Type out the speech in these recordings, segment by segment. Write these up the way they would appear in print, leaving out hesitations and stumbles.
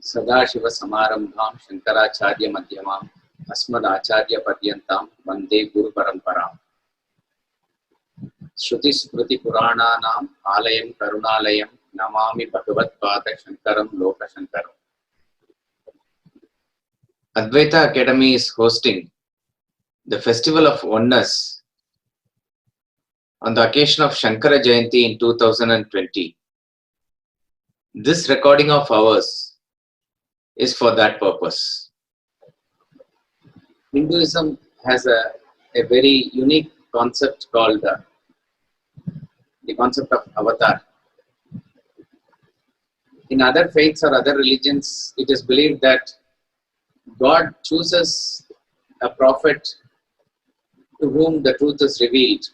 सदाशिवसमारम्भां शङ्कराचार्यमध्यमाम् अस्मदाचार्यपर्यन्तां वन्दे गुरुपरम्पराम्। श्रुतिस्मृतिपुराणानाम् आलयं करुणालयं Namami भगवत्पादशङ्करं लोकशङ्करम्। Advaita Academy is hosting the Festival of Oneness on the occasion of Shankara Jayanti in 2020. This recording of ours is for that purpose. Hinduism has a very unique concept called the concept of avatar. In other faiths or other religions, it is believed that God chooses a prophet to whom the truth is revealed.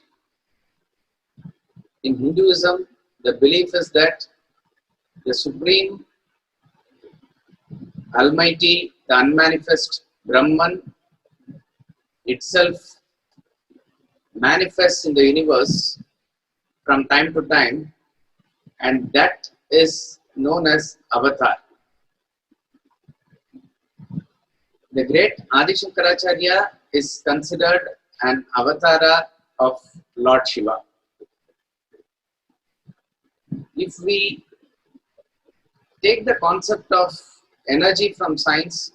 In Hinduism, the belief is that the Supreme Almighty, the unmanifest Brahman itself manifests in the universe from time to time, and that is known as avatar. The great Adi Shankaracharya is considered an avatara of Lord Shiva. If we take the concept of energy from science,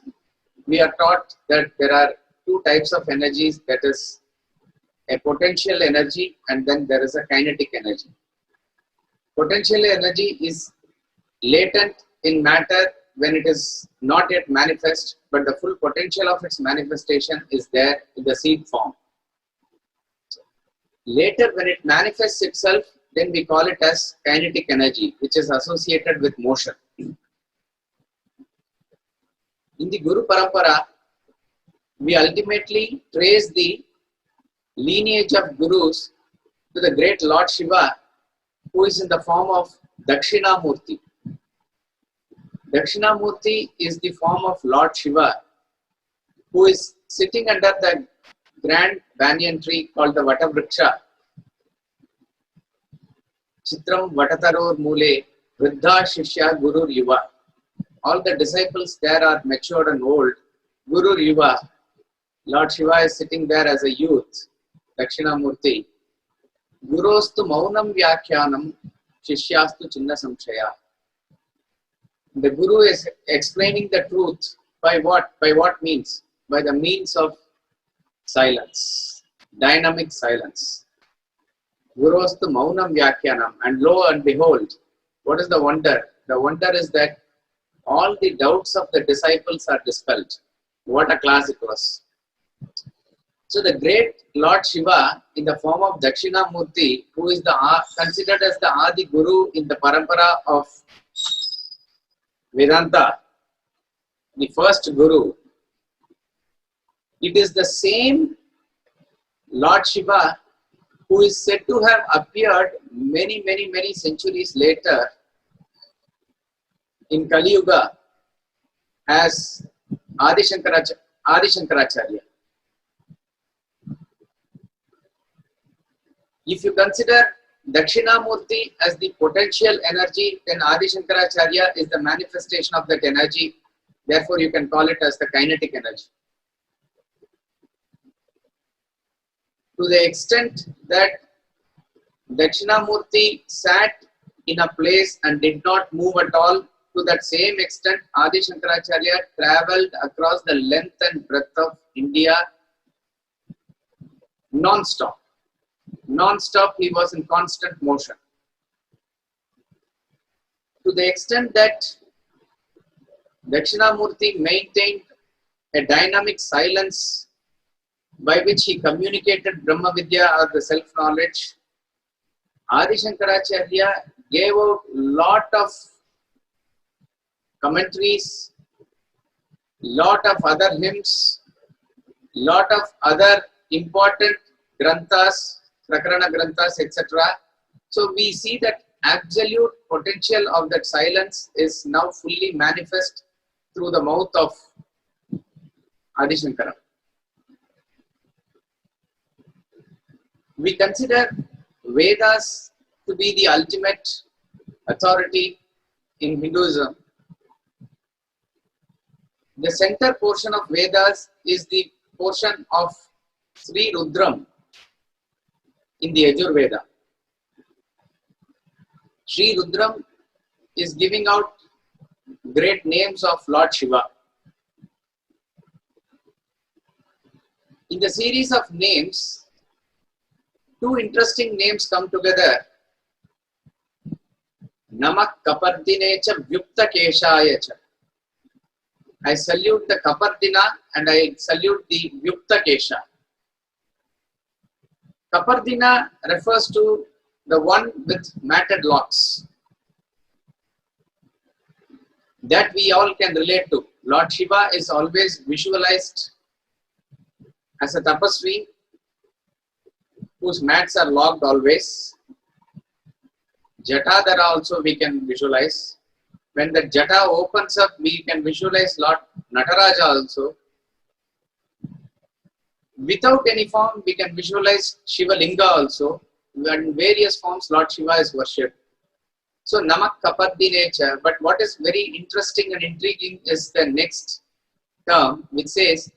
we are taught that there are two types of energies, that is a potential energy and then there is a kinetic energy. Potential energy is latent in matter when it is not yet manifest, but the full potential of its manifestation is there in the seed form. Later, when it manifests itself, then we call it as kinetic energy, which is associated with motion. In the Guru Parampara, we ultimately trace the lineage of Gurus to the great Lord Shiva, who is in the form of Dakshinamurti. Dakshinamurti is the form of Lord Shiva, who is sitting under the grand banyan tree called the Vatavriksha. Chitram Vatataror Mule Vriddha Shishya Guru Yuva. All the disciples there are matured and old. Guru Yuva, Lord Shiva is sitting there as a youth, Dakshinamurti. Gurostu Maunam Vyakhyanam Shishyastu Chinna Samshaya. The Guru is explaining the truth by what? By what means? By the means of silence, dynamic silence. Gurostu Maunam Vyakhyanam. And lo and behold, what is the wonder? The wonder is that all the doubts of the disciples are dispelled. What a class it was. So the great Lord Shiva in the form of Dakshinamurti, who is considered as the Adi Guru in the Parampara of Vedanta, the first Guru, it is the same Lord Shiva who is said to have appeared many centuries later in Kali Yuga as Adi Shankaracharya. If you consider Dakshinamurti as the potential energy, then Adi Shankaracharya is the manifestation of that energy. Therefore, you can call it as the kinetic energy. To the extent that Dakshinamurti sat in a place and did not move at all, to that same extent, Adi Shankaracharya travelled across the length and breadth of India non-stop. Non-stop, he was in constant motion. To the extent that Dakshinamurti maintained a dynamic silence by which he communicated Brahma Vidya or the self-knowledge, Adi Shankaracharya gave out lot of commentaries, lot of other hymns, lot of other important granthas, Prakarana granthas, etc. So we see that absolute potential of that silence is now fully manifest through the mouth of Adi Shankara. We consider Vedas to be the ultimate authority in Hinduism. The center portion of Vedas is the portion of Sri Rudram in the Yajurveda. Sri Rudram is giving out great names of Lord Shiva. In the series of names, two interesting names come together. Namak Kapardine cha Vyukta Keshaya cha. I salute the Kapardina and I salute the Vyukta Kesha. Kapardina refers to the one with matted locks. That we all can relate to. Lord Shiva is always visualized as a tapasvi whose mats are locked always. Jatadhara also we can visualize. When the jata opens up, we can visualize Lord Nataraja also. Without any form, we can visualize Shiva Linga also. In various forms, Lord Shiva is worshipped. So, Namak Kapardine. But what is very interesting and intriguing is the next term, which says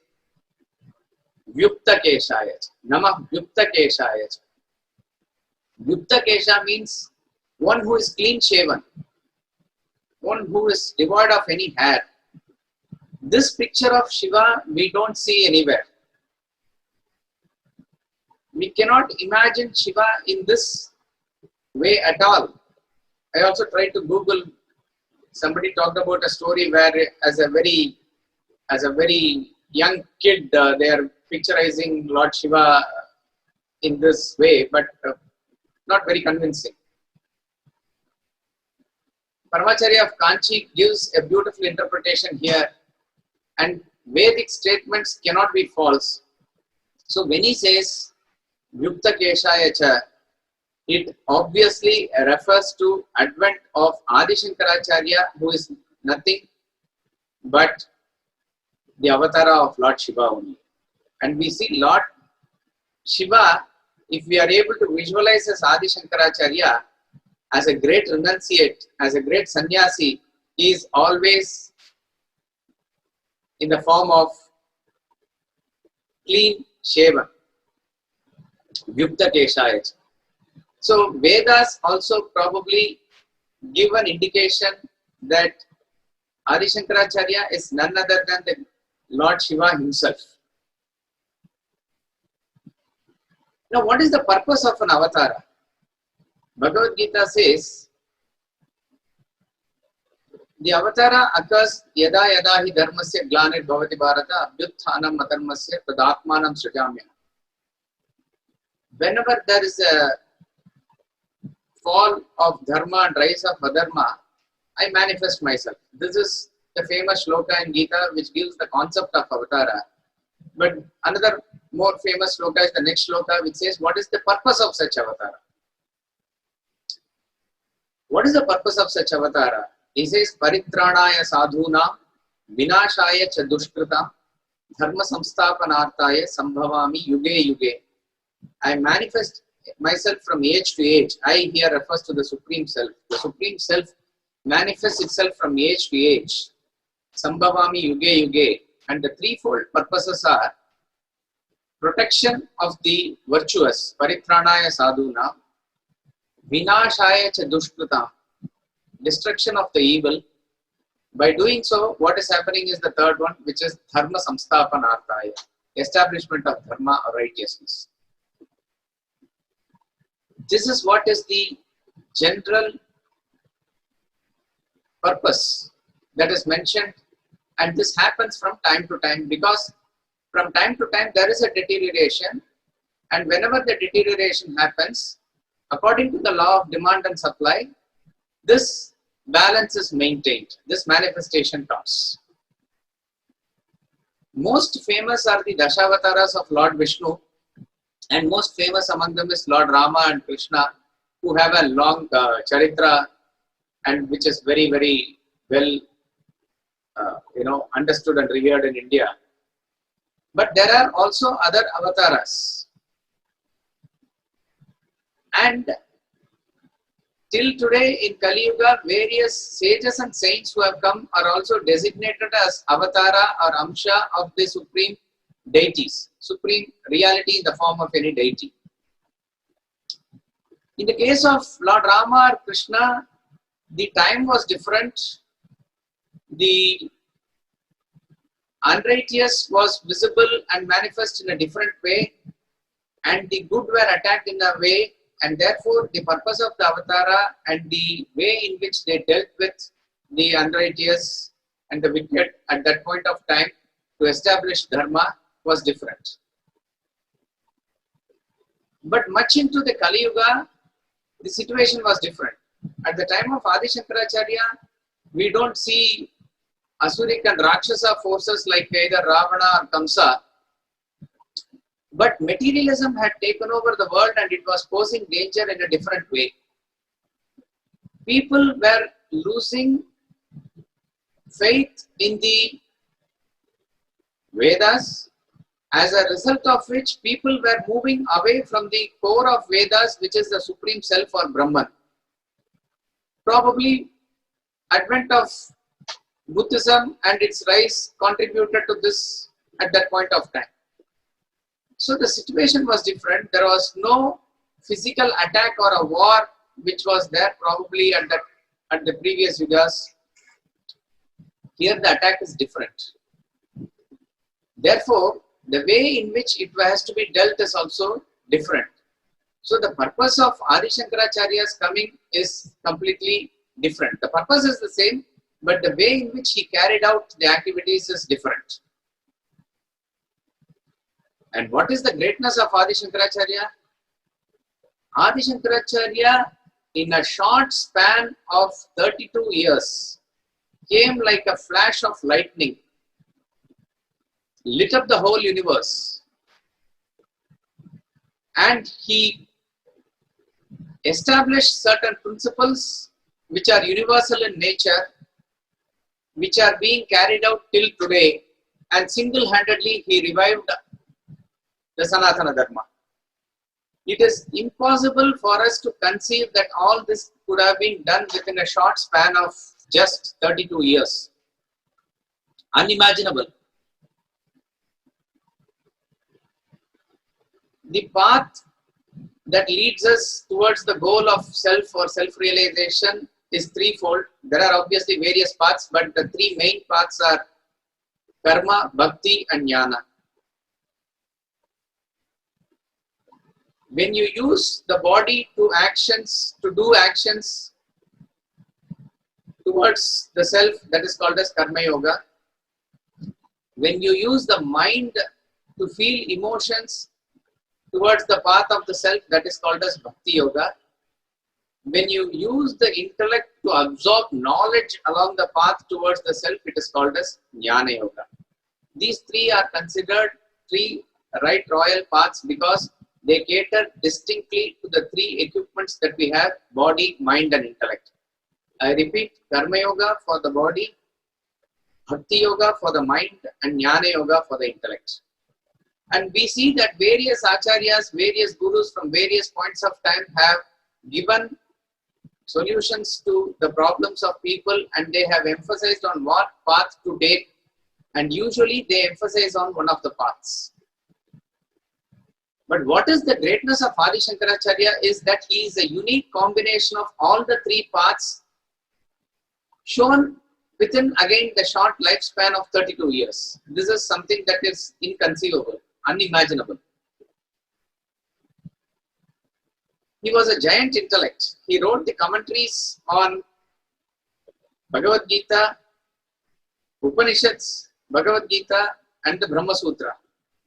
Vyukta Keshaya. Namak Vyukta Keshaya. Vyukta Kesha means one who is clean shaven, one who is devoid of any hair. This picture of Shiva we don't see anywhere. We cannot imagine Shiva in this way at all. I also tried to Google. Somebody talked about a story where, as a very young kid, they are picturizing Lord Shiva in this way, but not very convincing. Paramacharya of Kanchi gives a beautiful interpretation here, and Vedic statements cannot be false. So when he says Vyukta Keshaya cha, it obviously refers to advent of Adi Shankaracharya, who is nothing but the avatara of Lord Shiva only. And we see Lord Shiva, if we are able to visualize as Adi Shankaracharya, as a great renunciate, as a great sannyasi, he is always in the form of clean shaven. Vyukta Keshaya. So Vedas also probably give an indication that Adi Shankaracharya is none other than the Lord Shiva himself. Now, what is the purpose of an avatara? Bhagavad Gita says, the avatara occurs yada yada hi dharmasya glanir bhavati bharata abhyutthanam adharmasya tadatmanam srijamya. Whenever there is a fall of dharma and rise of adharma, I manifest myself. This is the famous shloka in Gita which gives the concept of avatara. But another more famous shloka is the next shloka which says, what is the purpose of such avatara? What is the purpose of such avatara? He says, Paritranaya sadhuna, vinashaya cha dushkrita, dharma samsthapanarthaya sambhavami yuge yuge. I manifest myself from age to age. I here refers to the Supreme Self. The Supreme Self manifests itself from age to age. Sambhavami yuge yuge. And the threefold purposes are protection of the virtuous, Paritranaya sadhuna, Vinashaya cha dushkrita, destruction of the evil. By doing so, what is happening is the third one, which is Dharma samsthapanarthaya, establishment of dharma or righteousness. This is what is the general purpose that is mentioned, and this happens from time to time because from time to time there is a deterioration, and whenever the deterioration happens, according to the law of demand and supply, this balance is maintained, this manifestation comes. Most famous are the Dashavataras of Lord Vishnu, and most famous among them is Lord Rama and Krishna, who have a long charitra and which is very, very well understood and revered in India. But there are also other avatars. And Till today in Kali Yuga, various sages and saints who have come are also designated as avatara or amsha of the supreme deities, supreme reality in the form of any deity. In the case of Lord Rama or Krishna, the time was different. The unrighteous was visible and manifest in a different way, and the good were attacked in a way, and therefore the purpose of the avatara and the way in which they dealt with the unrighteous and the wicked at that point of time to establish dharma was different. But much into the Kali Yuga, the situation was different. At the time of Adi Shankaracharya, we don't see Asuric and Rakshasa forces like either Ravana or Kamsa, but materialism had taken over the world and it was posing danger in a different way. People were losing faith in the Vedas, as a result of which people were moving away from the core of Vedas, which is the Supreme Self or Brahman. Probably advent of Buddhism and its rise contributed to this at that point of time. So the situation was different. There was no physical attack or a war which was there probably at the previous yugas. Here the attack is different. Therefore, the way in which it has to be dealt is also different. So the purpose of Adi Shankaracharya's coming is completely different. The purpose is the same, but the way in which he carried out the activities is different. And what is the greatness of Adi Shankaracharya? Adi Shankaracharya, in a short span of 32 years, came like a flash of lightning, lit up the whole universe, and he established certain principles which are universal in nature, which are being carried out till today, and single-handedly he revived the Sanatana Dharma. It is impossible for us to conceive that all this could have been done within a short span of just 32 years. Unimaginable. The path that leads us towards the goal of self or self-realization is threefold. There are obviously various paths, but the three main paths are karma, bhakti and jnana. When you use the body to do actions towards the self, that is called as karma yoga. When you use the mind to feel emotions towards the path of the self, that is called as bhakti yoga. When you use the intellect to absorb knowledge along the path towards the self, it is called as jnana yoga. These three are considered three right royal paths because they cater distinctly to the three equipments that we have: body, mind and intellect. I repeat, karma yoga for the body, bhakti yoga for the mind and jnana yoga for the intellect. And we see that various acharyas, various gurus from various points of time have given solutions to the problems of people, and they have emphasized on what path to take, and usually they emphasize on one of the paths. But what is the greatness of Adi Shankaracharya is that he is a unique combination of all the three paths shown within again the short lifespan of 32 years. This is something that is inconceivable, unimaginable. He was a giant intellect. He wrote the commentaries on Bhagavad Gita, Upanishads, Bhagavad Gita and the Brahma Sutra.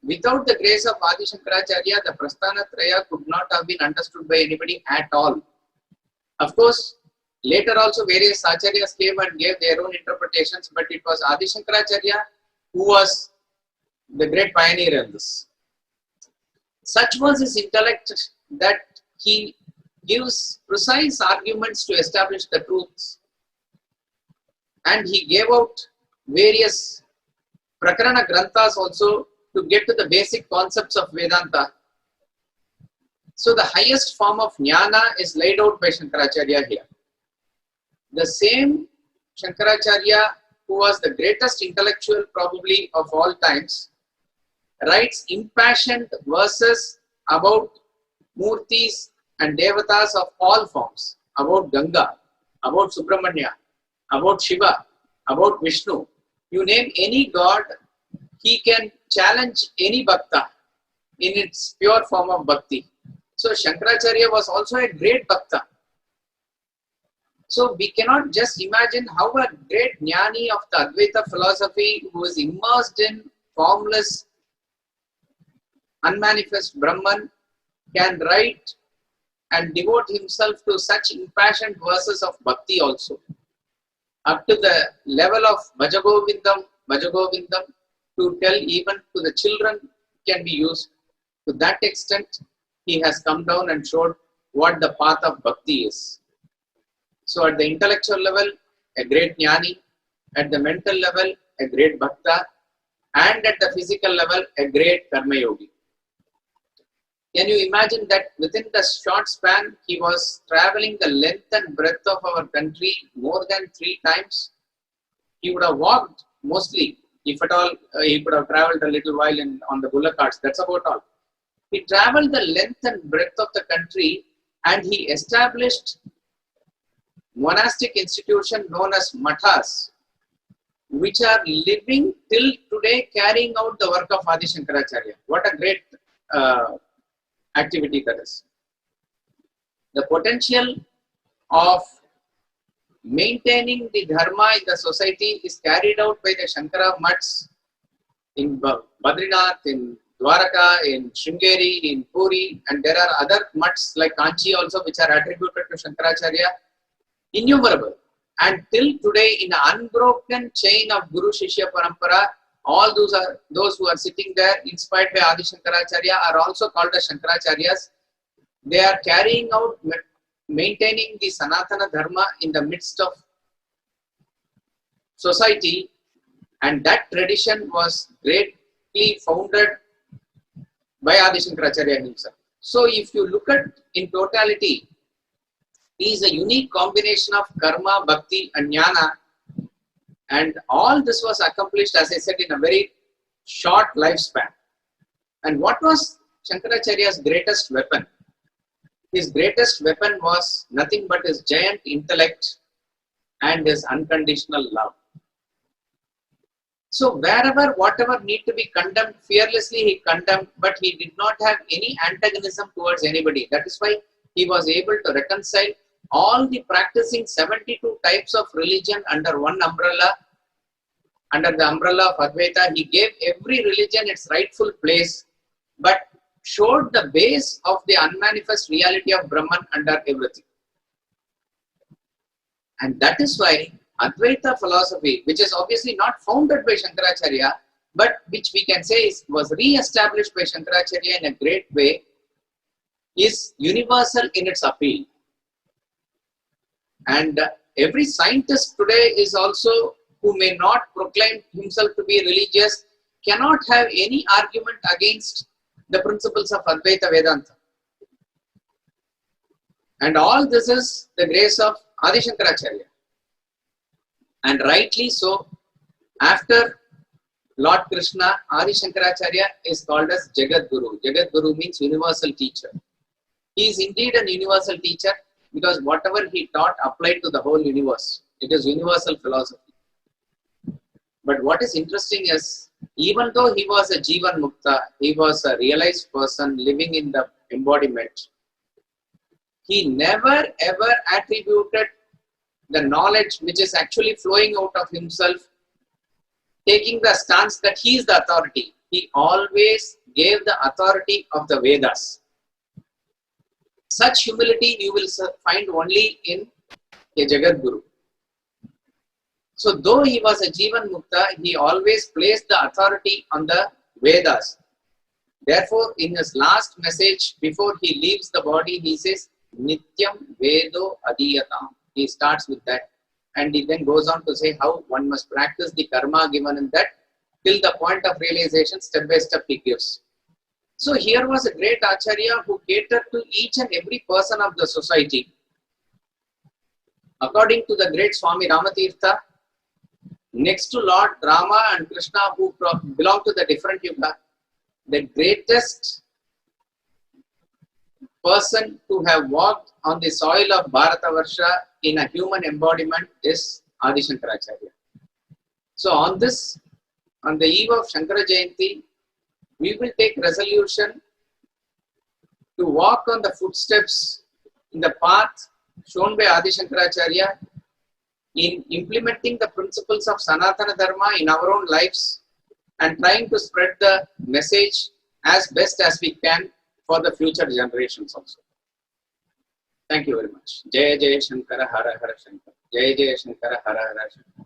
Without the grace of Adi Shankaracharya, the Prasthana Traya could not have been understood by anybody at all. Of course, later also various acharyas came and gave their own interpretations, but it was Adi Shankaracharya who was the great pioneer in this. Such was his intellect that he gives precise arguments to establish the truths. And he gave out various Prakarana Granthas also to get to the basic concepts of Vedanta. So the highest form of jnana is laid out by Shankaracharya here. The same Shankaracharya, who was the greatest intellectual probably of all times, writes impassioned verses about murtis and devatas of all forms, about Ganga, about Subramanya, about Shiva, about Vishnu. You name any god, he can challenge any bhakta in its pure form of bhakti. So Shankaracharya was also a great bhakta. So we cannot just imagine how a great jnani of the Advaita philosophy, who is immersed in formless, unmanifest Brahman, can write and devote himself to such impassioned verses of bhakti also, up to the level of Bhajagovindam, Bhajagovindam, to tell even to the children can be used. To that extent, he has come down and showed what the path of bhakti is. So at the intellectual level, a great jnani, at the mental level, a great bhakta, and at the physical level, a great karma yogi. Can you imagine that within the short span, he was traveling the length and breadth of our country more than 3 times? He would have walked mostly, if at all, he could have traveled a little while on the bullock carts. That's about all. He traveled the length and breadth of the country, and he established monastic institution known as mathas, which are living till today, carrying out the work of Adi Shankaracharya. What a great activity that is. The potential of maintaining the dharma in the society is carried out by the Shankara Mats in Badrinath, in Dwaraka, in Sringeri, in Puri, and there are other mats like Kanchi also, which are attributed to Shankaracharya, innumerable. And till today, in an unbroken chain of Guru Shishya Parampara, all those who are sitting there, inspired by Adi Shankaracharya, are also called as Shankaracharyas. They are carrying out, maintaining the Sanatana Dharma in the midst of society, and that tradition was greatly founded by Adi Shankaracharya himself. So if you look at in totality, he is a unique combination of karma, bhakti and jnana, and all this was accomplished, as I said, in a very short lifespan. And what was Shankaracharya's greatest weapon? His greatest weapon was nothing but his giant intellect and his unconditional love. So wherever, whatever need to be condemned, fearlessly he condemned, but he did not have any antagonism towards anybody. That is why he was able to reconcile all the practicing 72 types of religion under one umbrella, under the umbrella of Advaita. He gave every religion its rightful place, but showed the base of the unmanifest reality of Brahman under everything. And that is why Advaita philosophy, which is obviously not founded by Shankaracharya, but which we can say was re-established by Shankaracharya in a great way, is universal in its appeal. And every scientist today is also, who may not proclaim himself to be religious, cannot have any argument against the principles of Advaita Vedanta. And all this is the grace of Adi Shankaracharya. And rightly so, after Lord Krishna, Adi Shankaracharya is called as Jagat Guru. Jagat Guru means universal teacher. He is indeed an universal teacher, because whatever he taught applied to the whole universe. It is universal philosophy. But what is interesting is, even though he was a Jivan Mukta, he was a realized person living in the embodiment, he never ever attributed the knowledge which is actually flowing out of himself, taking the stance that he is the authority. He always gave the authority of the Vedas. Such humility you will find only in a Jagat Guru. So though he was a Jivan Mukta, he always placed the authority on the Vedas. Therefore, in his last message, before he leaves the body, he says, Nityam Vedo Adiyatam. He starts with that. And he then goes on to say how one must practice the karma given in that, till the point of realization, step by step he gives. So here was a great Acharya who catered to each and every person of the society. According to the great Swami Ramatirtha, next to Lord Rama and Krishna, who belong to the different yuga, the greatest person to have walked on the soil of Bharatavarsha in a human embodiment is Adi Shankaracharya. So on this, on the eve of Shankara Jayanti, we will take resolution to walk on the footsteps in the path shown by Adi Shankaracharya in implementing the principles of Sanatana Dharma in our own lives and trying to spread the message as best as we can for the future generations also. Thank you very much. Jai Jai Shankara Hara Hara Shankara. Jai Jai Shankara Hara Hara Shankara.